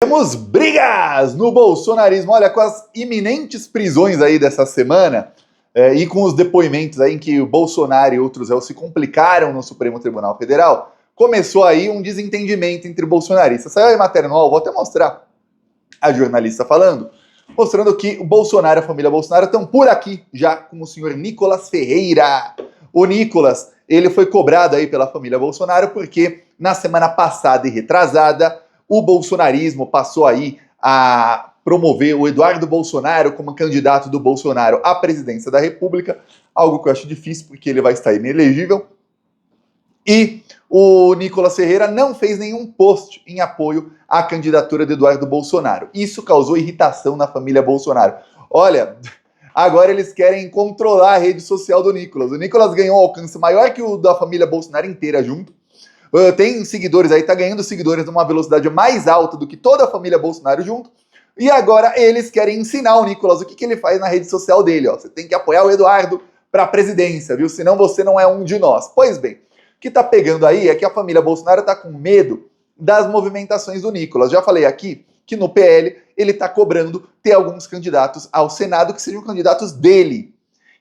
Temos brigas no bolsonarismo, olha, com as iminentes prisões aí dessa semana e com os depoimentos aí em que o Bolsonaro e outros réus se complicaram no Supremo Tribunal Federal, começou aí um desentendimento entre bolsonaristas. Saiu aí matéria no UOL, vou até mostrar a jornalista falando, mostrando que o Bolsonaro e a família Bolsonaro estão por aqui já com o senhor Nicolas Ferreira. O Nicolas, ele foi cobrado aí pela família Bolsonaro porque na semana passada e retrasada, o bolsonarismo passou aí a promover o Eduardo Bolsonaro como candidato do Bolsonaro à presidência da República, algo que eu acho difícil porque ele vai estar inelegível. E o Nicolas Ferreira não fez nenhum post em apoio à candidatura de Eduardo Bolsonaro. Isso causou irritação na família Bolsonaro. Olha, agora eles querem controlar a rede social do Nicolas. O Nicolas ganhou um alcance maior que o da família Bolsonaro inteira junto. Tem seguidores aí, tá ganhando seguidores numa velocidade mais alta do que toda a família Bolsonaro junto. E agora eles querem ensinar o Nicolas o que ele faz na rede social dele. Ó. Você tem que apoiar o Eduardo para a presidência, viu? Senão você não é um de nós. Pois bem, o que tá pegando aí é que a família Bolsonaro tá com medo das movimentações do Nicolas. Já falei aqui que no PL ele tá cobrando ter alguns candidatos ao Senado que sejam candidatos dele.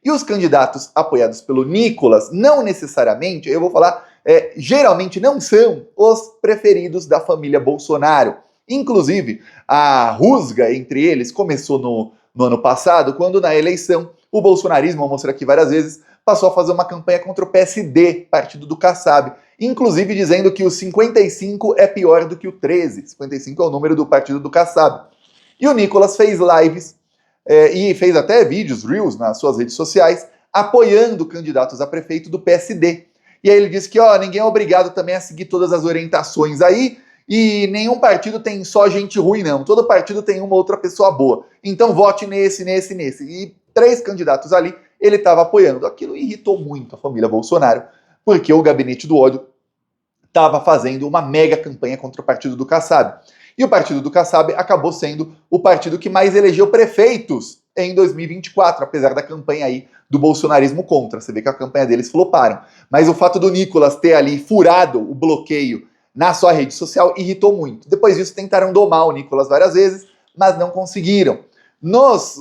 E os candidatos apoiados pelo Nicolas, não necessariamente, eu vou falar, geralmente não são os preferidos da família Bolsonaro. Inclusive, a rusga entre eles começou no ano passado, quando na eleição o bolsonarismo, vou mostrar aqui várias vezes, passou a fazer uma campanha contra o PSD, partido do Kassab, inclusive dizendo que o 55 é pior do que o 13. 55 é o número do partido do Kassab. E o Nicolas fez lives e fez até vídeos, reels, nas suas redes sociais, apoiando candidatos a prefeito do PSD. E aí ele disse que ninguém é obrigado também a seguir todas as orientações aí, e nenhum partido tem só gente ruim, não. Todo partido tem uma outra pessoa boa. Então vote nesse. E 3 candidatos ali ele estava apoiando. Aquilo irritou muito a família Bolsonaro, porque o gabinete do ódio estava fazendo uma mega campanha contra o partido do Kassab. E o partido do Kassab acabou sendo o partido que mais elegeu prefeitos em 2024, apesar da campanha aí do bolsonarismo contra. Você vê que a campanha deles floparam. Mas o fato do Nicolas ter ali furado o bloqueio na sua rede social irritou muito. Depois disso tentaram domar o Nicolas várias vezes, mas não conseguiram. Nos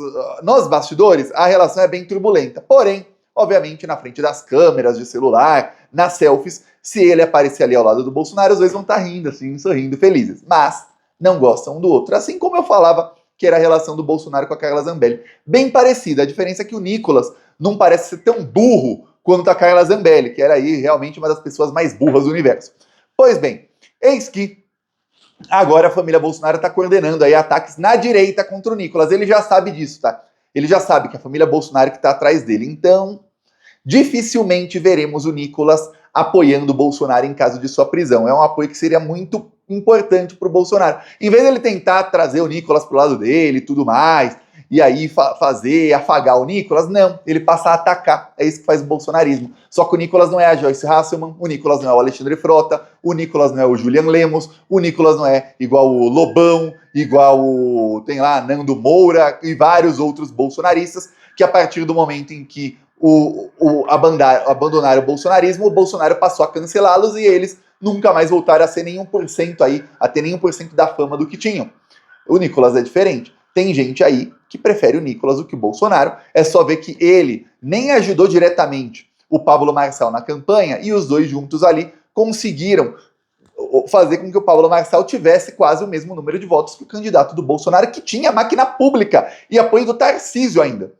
bastidores, a relação é bem turbulenta. Porém, obviamente, na frente das câmeras de celular, nas selfies, se ele aparecer ali ao lado do Bolsonaro, os dois vão estar rindo, assim, sorrindo, felizes. Mas não gostam um do outro. Assim como eu falava que era a relação do Bolsonaro com a Carla Zambelli. Bem parecida. A diferença é que o Nicolas não parece ser tão burro quanto a Carla Zambelli, que era aí realmente uma das pessoas mais burras do universo. Pois bem, eis que agora a família Bolsonaro está coordenando aí ataques na direita contra o Nicolas. Ele já sabe disso, tá? Ele já sabe que a família Bolsonaro que está atrás dele. Então, dificilmente veremos o Nicolas apoiando o Bolsonaro em caso de sua prisão. É um apoio que seria muito importante para o Bolsonaro. Em vez dele tentar trazer o Nicolas para o lado dele e tudo mais, e aí afagar o Nicolas, não, ele passa a atacar. É isso que faz o bolsonarismo. Só que o Nicolas não é a Joyce Hasselman, o Nicolas não é o Alexandre Frota, o Nicolas não é o Julian Lemos, o Nicolas não é igual o Lobão, igual tem lá Nando Moura e vários outros bolsonaristas, que a partir do momento em que abandonaram o bolsonarismo, o Bolsonaro passou a cancelá-los e eles nunca mais voltaram a ser nenhum por cento aí, a ter nenhum por cento da fama do que tinham. O Nicolas é diferente. Tem gente aí que prefere o Nicolas do que o Bolsonaro. É só ver que ele nem ajudou diretamente o Pablo Marçal na campanha e os dois juntos ali conseguiram fazer com que o Pablo Marçal tivesse quase o mesmo número de votos que o candidato do Bolsonaro, que tinha máquina pública e apoio do Tarcísio ainda,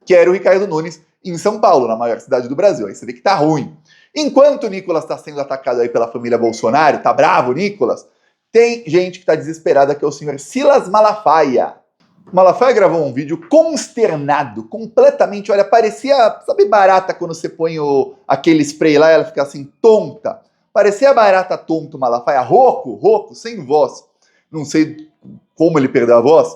que era o Ricardo Nunes em São Paulo, na maior cidade do Brasil. Aí você vê que tá ruim. Enquanto o Nicolas está sendo atacado aí pela família Bolsonaro, tá bravo o Nicolas, tem gente que tá desesperada, que é o senhor Silas Malafaia. Malafaia gravou um vídeo consternado, completamente, olha, parecia, sabe barata quando você põe aquele spray lá e ela fica assim, tonta? Parecia barata tonto Malafaia, rouco, sem voz. Não sei como ele perdeu a voz,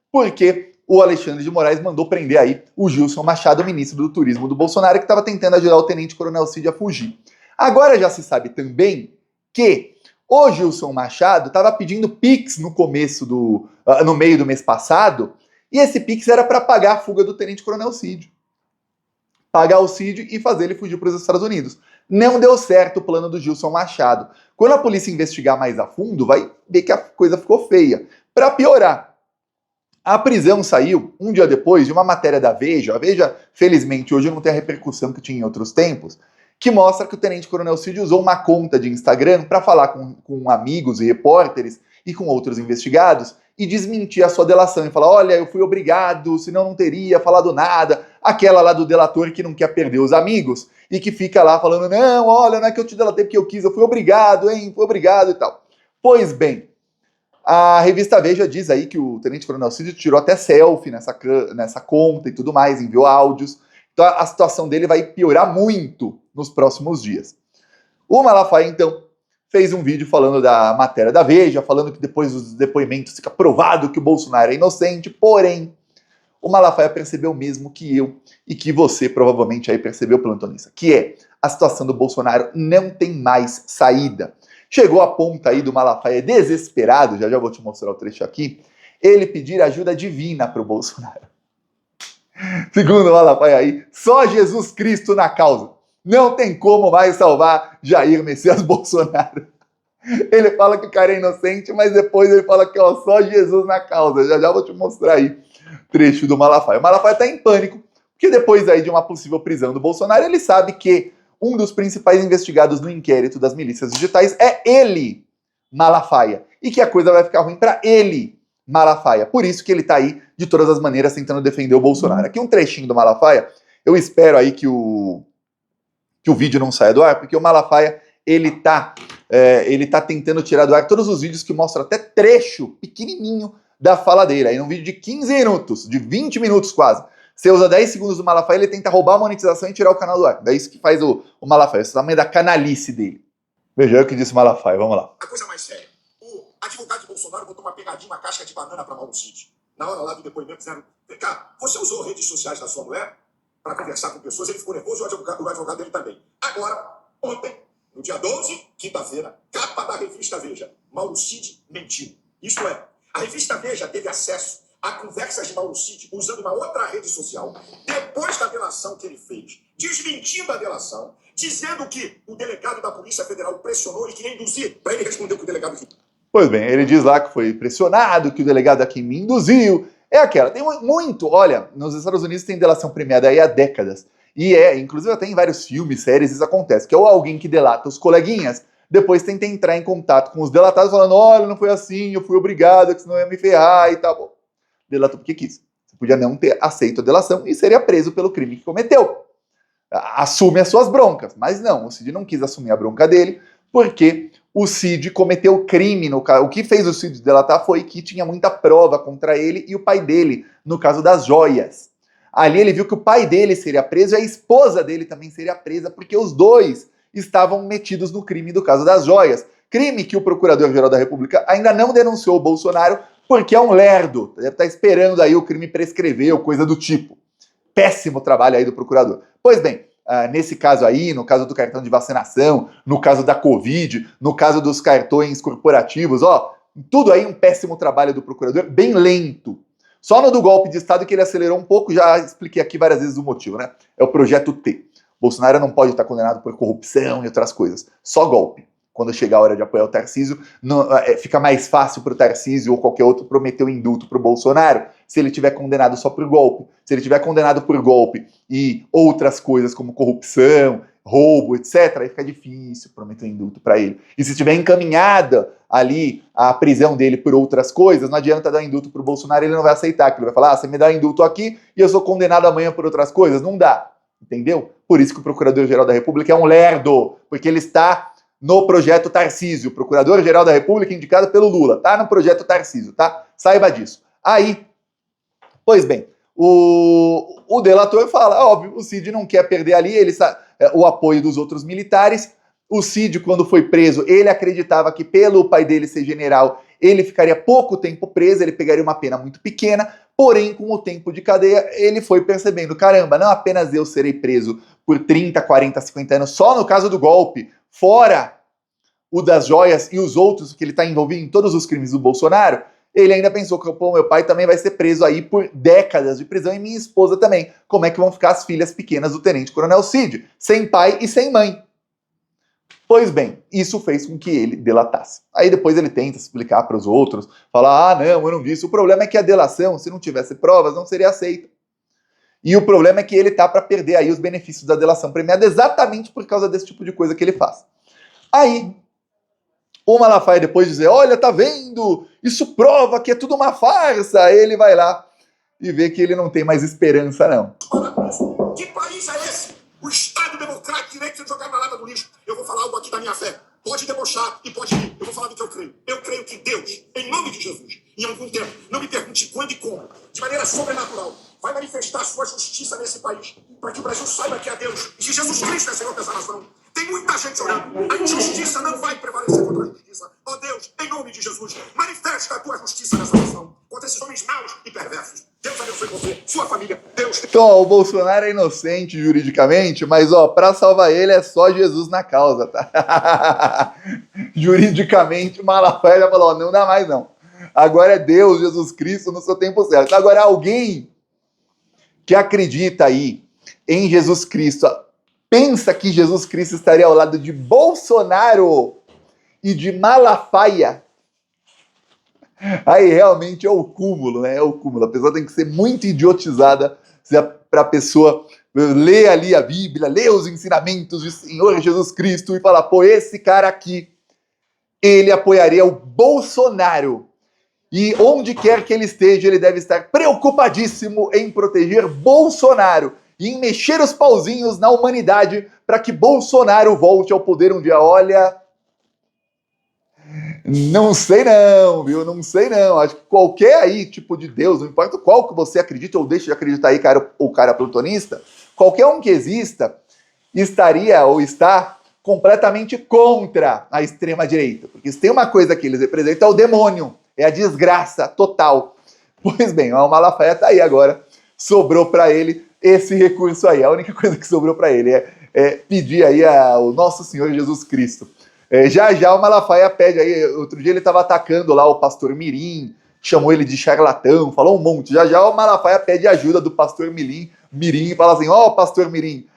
porque o Alexandre de Moraes mandou prender aí o Gilson Machado, ministro do Turismo do Bolsonaro, que estava tentando ajudar o tenente-coronel Cid a fugir. Agora já se sabe também que o Gilson Machado estava pedindo Pix no meio do mês passado, e esse Pix era para pagar a fuga do tenente-coronel Cid. Pagar o Cid e fazer ele fugir para os Estados Unidos. Não deu certo o plano do Gilson Machado. Quando a polícia investigar mais a fundo, vai ver que a coisa ficou feia. Para piorar, a prisão saiu um dia depois de uma matéria da Veja. A Veja, felizmente, hoje não tem a repercussão que tinha em outros tempos, que mostra que o Tenente Coronel Cid usou uma conta de Instagram para falar com amigos e repórteres e com outros investigados e desmentir a sua delação e falar: olha, eu fui obrigado, senão não teria falado nada. Aquela lá do delator que não quer perder os amigos e que fica lá falando: não, olha, não é que eu te delatei porque eu quis, eu fui obrigado, hein, fui obrigado e tal. Pois bem, a revista Veja diz aí que o Tenente Coronel Cid tirou até selfie nessa conta e tudo mais, enviou áudios. Então a situação dele vai piorar muito nos próximos dias. O Malafaia, então, fez um vídeo falando da matéria da Veja, falando que depois dos depoimentos fica provado que o Bolsonaro é inocente, porém, o Malafaia percebeu o mesmo que eu e que você provavelmente aí percebeu, plantonista, que é a situação do Bolsonaro não tem mais saída. Chegou a ponta aí do Malafaia desesperado, já vou te mostrar o trecho aqui, ele pedir ajuda divina para o Bolsonaro. Segundo o Malafaia aí, só Jesus Cristo na causa. Não tem como mais salvar Jair Messias Bolsonaro. Ele fala que o cara é inocente, mas depois ele fala que ó, só Jesus na causa. Já vou te mostrar aí o trecho do Malafaia. O Malafaia tá em pânico, porque depois aí de uma possível prisão do Bolsonaro, ele sabe que um dos principais investigados no inquérito das milícias digitais é ele, Malafaia. E que a coisa vai ficar ruim para ele, Malafaia. Por isso que ele tá aí, de todas as maneiras, tentando defender o Bolsonaro. Aqui um trechinho do Malafaia. Eu espero aí que o vídeo não saia do ar, porque o Malafaia, ele tá tentando tirar do ar todos os vídeos que mostram até trecho pequenininho da fala dele. Aí num vídeo de 15 minutos, de 20 minutos quase. Você usa 10 segundos do Malafaia, ele tenta roubar a monetização e tirar o canal do ar. É isso que faz o Malafaia, esse tamanho da canalice dele. Veja aí o que disse o Malafaia, vamos lá. A coisa mais séria. O advogado de Bolsonaro botou uma pegadinha, uma casca de banana para Mauro Cid. Na hora lá do depoimento, dizendo: cá, você usou redes sociais da sua mulher para conversar com pessoas? Ele ficou nervoso e o advogado dele também. Agora, ontem, no dia 12, quinta-feira, capa da revista Veja. Mauro Cid mentiu. Isto é, a revista Veja teve acesso a conversas de Mauro Cid usando uma outra rede social, depois da delação que ele fez, desmentindo a delação, dizendo que o delegado da Polícia Federal pressionou e queria induzir, para ele responder o que o delegado disse. Pois bem, ele diz lá que foi pressionado, que o delegado aqui me induziu. É aquela, tem muito, olha, nos Estados Unidos tem delação premiada aí há décadas. E inclusive até em vários filmes, séries, isso acontece, que é alguém que delata os coleguinhas, depois tenta entrar em contato com os delatados falando: olha, não foi assim, eu fui obrigado, que senão ia me ferrar e tal. Delatou porque quis. Você podia não ter aceito a delação e seria preso pelo crime que cometeu. Assume as suas broncas. Mas não, o Cid não quis assumir a bronca dele, porque o Cid cometeu crime no caso. O que fez o Cid delatar foi que tinha muita prova contra ele e o pai dele, no caso das joias. Ali ele viu que o pai dele seria preso e a esposa dele também seria presa, porque os dois estavam metidos no crime do caso das joias. Crime que o Procurador-Geral da República ainda não denunciou o Bolsonaro, porque é um lerdo, deve estar esperando aí o crime prescrever ou coisa do tipo. Péssimo trabalho aí do procurador. Pois bem, nesse caso aí, no caso do cartão de vacinação, no caso da Covid, no caso dos cartões corporativos, ó, tudo aí um péssimo trabalho do procurador, bem lento. Só no do golpe de Estado que ele acelerou um pouco, já expliquei aqui várias vezes o motivo, né? É o projeto T. Bolsonaro não pode estar condenado por corrupção e outras coisas, só golpe. Quando chegar a hora de apoiar o Tarcísio, fica mais fácil para o Tarcísio ou qualquer outro prometer o indulto para o Bolsonaro se ele tiver condenado só por golpe. Se ele tiver condenado por golpe e outras coisas como corrupção, roubo, etc., aí fica difícil prometer um indulto para ele. E se tiver encaminhada ali a prisão dele por outras coisas, não adianta dar indulto para o Bolsonaro, ele não vai aceitar, que ele vai falar: você me dá indulto aqui e eu sou condenado amanhã por outras coisas. Não dá, entendeu? Por isso que o Procurador-Geral da República é um lerdo, porque ele está no projeto Tarcísio, Procurador-Geral da República indicado pelo Lula, tá no projeto Tarcísio, tá? Saiba disso. Aí, pois bem, o delator fala, óbvio, o Cid não quer perder ali o apoio dos outros militares. O Cid, quando foi preso, ele acreditava que pelo pai dele ser general, ele ficaria pouco tempo preso, ele pegaria uma pena muito pequena, porém, com o tempo de cadeia, ele foi percebendo, caramba, não apenas eu serei preso por 30, 40, 50 anos, só no caso do golpe, fora o das joias e os outros que ele está envolvido em todos os crimes do Bolsonaro, ele ainda pensou que, pô, meu pai também vai ser preso aí por décadas de prisão e minha esposa também. Como é que vão ficar as filhas pequenas do Tenente Coronel Cid? Sem pai e sem mãe. Pois bem, isso fez com que ele delatasse. Aí depois ele tenta explicar para os outros, falar, não, eu não disse. O problema é que a delação, se não tivesse provas, não seria aceita. E o problema é que ele tá para perder aí os benefícios da delação premiada exatamente por causa desse tipo de coisa que ele faz. Aí, o Malafaia, depois de dizer, olha, tá vendo? Isso prova que é tudo uma farsa. Aí ele vai lá e vê que ele não tem mais esperança, não. Que país é esse? O Estado Democrático de Direito de jogar na lata do lixo. Eu vou falar algo aqui da minha fé. Pode debochar e pode rir. Eu vou falar do que eu creio. Eu creio que Deus, em nome de Jesus, em algum tempo, não me pergunte quando e como, de maneira sobrenatural, vai manifestar sua justiça nesse país, para que o Brasil saiba que é Deus e que Jesus Cristo é Senhor dessa nação. Tem muita gente orando. A injustiça não vai prevalecer contra a justiça. Ó Deus, em nome de Jesus, manifesta a tua justiça nessa nação, contra esses homens maus e perversos. Deus abençoe você, sua família, Deus... Então, ó, o Bolsonaro é inocente juridicamente, mas, ó, pra salvar ele é só Jesus na causa, tá? Juridicamente, o Malafaia já falou, ó, não dá mais não. Agora é Deus, Jesus Cristo, no seu tempo certo. Agora, alguém que acredita aí em Jesus Cristo, pensa que Jesus Cristo estaria ao lado de Bolsonaro e de Malafaia, aí realmente é o cúmulo, né? É o cúmulo. A pessoa tem que ser muito idiotizada para a pessoa ler ali a Bíblia, ler os ensinamentos do Senhor Jesus Cristo e falar, pô, esse cara aqui, ele apoiaria o Bolsonaro. E onde quer que ele esteja, ele deve estar preocupadíssimo em proteger Bolsonaro e em mexer os pauzinhos na humanidade para que Bolsonaro volte ao poder um dia. Olha... Não sei não, viu? Não sei não. Acho que qualquer aí tipo de Deus, não importa qual que você acredita ou deixa de acreditar aí, cara, ou cara plutonista, qualquer um que exista, estaria ou está completamente contra a extrema-direita. Porque se tem uma coisa que eles representam é o demônio, é a desgraça total. Pois bem, o Malafaia tá aí agora, sobrou para ele esse recurso aí. A única coisa que sobrou para ele é pedir aí ao nosso Senhor Jesus Cristo. Já o Malafaia pede aí, outro dia ele estava atacando lá o pastor Mirim, chamou ele de charlatão, falou um monte. Já o Malafaia pede ajuda do pastor Mirim e fala assim, ó, pastor Mirim.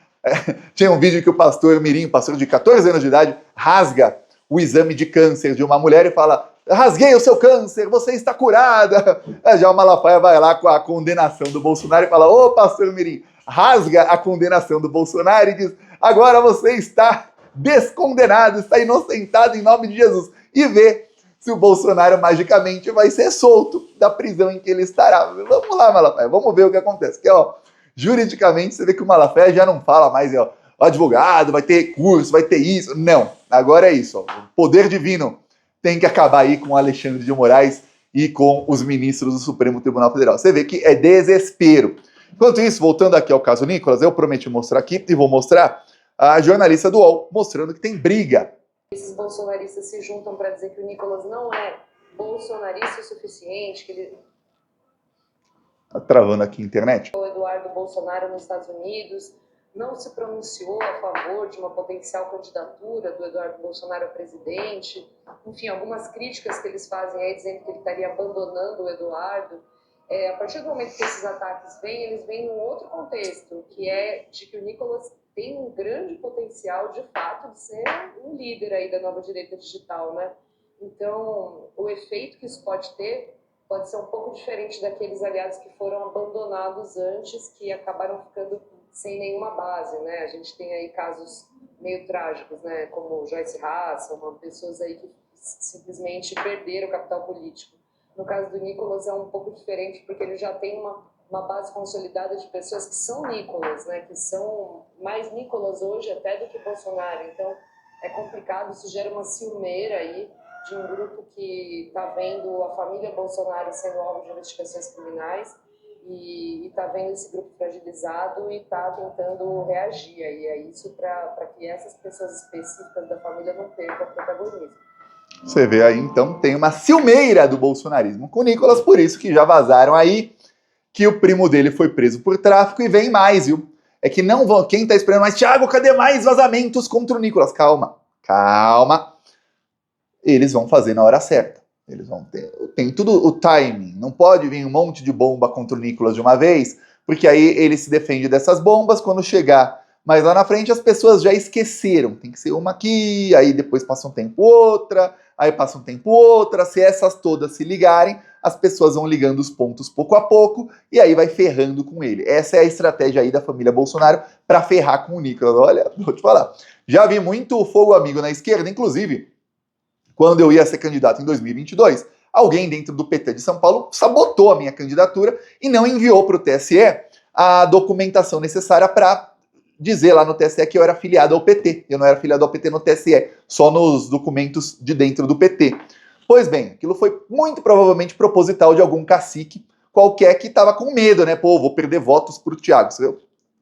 Tinha um vídeo que o pastor Mirim, pastor de 14 anos de idade, rasga o exame de câncer de uma mulher e fala, rasguei o seu câncer, você está curada. Já o Malafaia vai lá com a condenação do Bolsonaro e fala, ô pastor Mirim, rasga a condenação do Bolsonaro e diz, agora você está descondenado, está inocentado em nome de Jesus. E vê se o Bolsonaro magicamente vai ser solto da prisão em que ele estará. Vamos lá, Malafaia, vamos ver o que acontece. Que, ó, juridicamente, você vê que o Malafaia já não fala mais, ó, o advogado, vai ter recurso, vai ter isso. Não, agora é isso. Ó, o poder divino tem que acabar aí com o Alexandre de Moraes e com os ministros do Supremo Tribunal Federal. Você vê que é desespero. Enquanto isso, voltando aqui ao caso Nicolas, eu prometi mostrar aqui e vou mostrar a jornalista do UOL mostrando que tem briga. Esses bolsonaristas se juntam para dizer que o Nicolas não é bolsonarista o suficiente, que ele... Tá travando aqui a internet. O Eduardo Bolsonaro nos Estados Unidos não se pronunciou a favor de uma potencial candidatura do Eduardo Bolsonaro a presidente. Enfim, algumas críticas que eles fazem aí, dizendo que ele estaria abandonando o Eduardo. A partir do momento que esses ataques vêm, eles vêm num outro contexto, que é de que o Nicolas tem um grande potencial, de fato, de ser um líder aí da nova direita digital, né? Então, o efeito que isso pode ter pode ser um pouco diferente daqueles aliados que foram abandonados antes, que acabaram ficando sem nenhuma base, né? A gente tem aí casos meio trágicos, né? Como Joyce Hasselman, pessoas aí que simplesmente perderam o capital político. No caso do Nicolas é um pouco diferente, porque ele já tem uma base consolidada de pessoas que são Nicolas, né? Que são mais Nicolas hoje até do que Bolsonaro. Então é complicado, isso gera uma ciumeira aí de um grupo que está vendo a família Bolsonaro sendo alvo de investigações criminais e está vendo esse grupo fragilizado e está tentando reagir. E é isso para que essas pessoas específicas da família não percam protagonismo. Você vê aí, então, tem uma ciumeira do bolsonarismo com o Nicolas, por isso que já vazaram aí que o primo dele foi preso por tráfico e vem mais, viu? É que não vão, quem tá esperando mais, Thiago, cadê mais vazamentos contra o Nicolas? Calma, calma. Eles vão fazer na hora certa. Eles vão ter, tem tudo o timing. Não pode vir um monte de bomba contra o Nicolas de uma vez, porque aí ele se defende dessas bombas. Quando chegar mas lá na frente as pessoas já esqueceram. Tem que ser uma aqui, aí depois passa um tempo outra, aí passa um tempo outra. Se essas todas se ligarem, as pessoas vão ligando os pontos pouco a pouco e aí vai ferrando com ele. Essa é a estratégia aí da família Bolsonaro para ferrar com o Nicolas. Olha, vou te falar. Já vi muito fogo amigo na esquerda, inclusive, quando eu ia ser candidato em 2022, alguém dentro do PT de São Paulo sabotou a minha candidatura e não enviou para o TSE a documentação necessária para dizer lá no TSE que eu era filiado ao PT. Eu não era filiado ao PT no TSE, só nos documentos de dentro do PT. Pois bem, aquilo foi muito provavelmente proposital de algum cacique qualquer que estava com medo, né? Pô, vou perder votos pro Thiago. Você vê a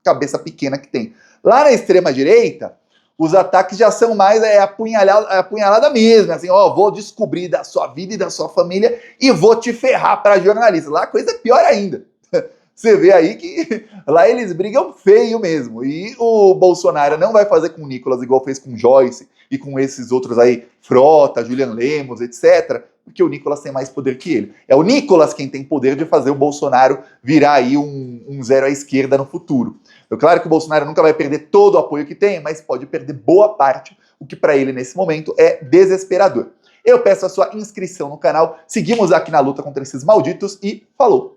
cabeça pequena que tem. Lá na extrema-direita, os ataques já são mais apunhalada mesmo. Assim, ó, vou descobrir da sua vida e da sua família e vou te ferrar para jornalista. Lá a coisa é pior ainda. Você vê aí que lá eles brigam feio mesmo. E o Bolsonaro não vai fazer com o Nicolas igual fez com Joyce e com esses outros aí, Frota, Julian Lemos, etc. Porque o Nicolas tem mais poder que ele. É o Nicolas quem tem poder de fazer o Bolsonaro virar aí um zero à esquerda no futuro. É claro que o Bolsonaro nunca vai perder todo o apoio que tem, mas pode perder boa parte, o que para ele nesse momento é desesperador. Eu peço a sua inscrição no canal, seguimos aqui na luta contra esses malditos e falou!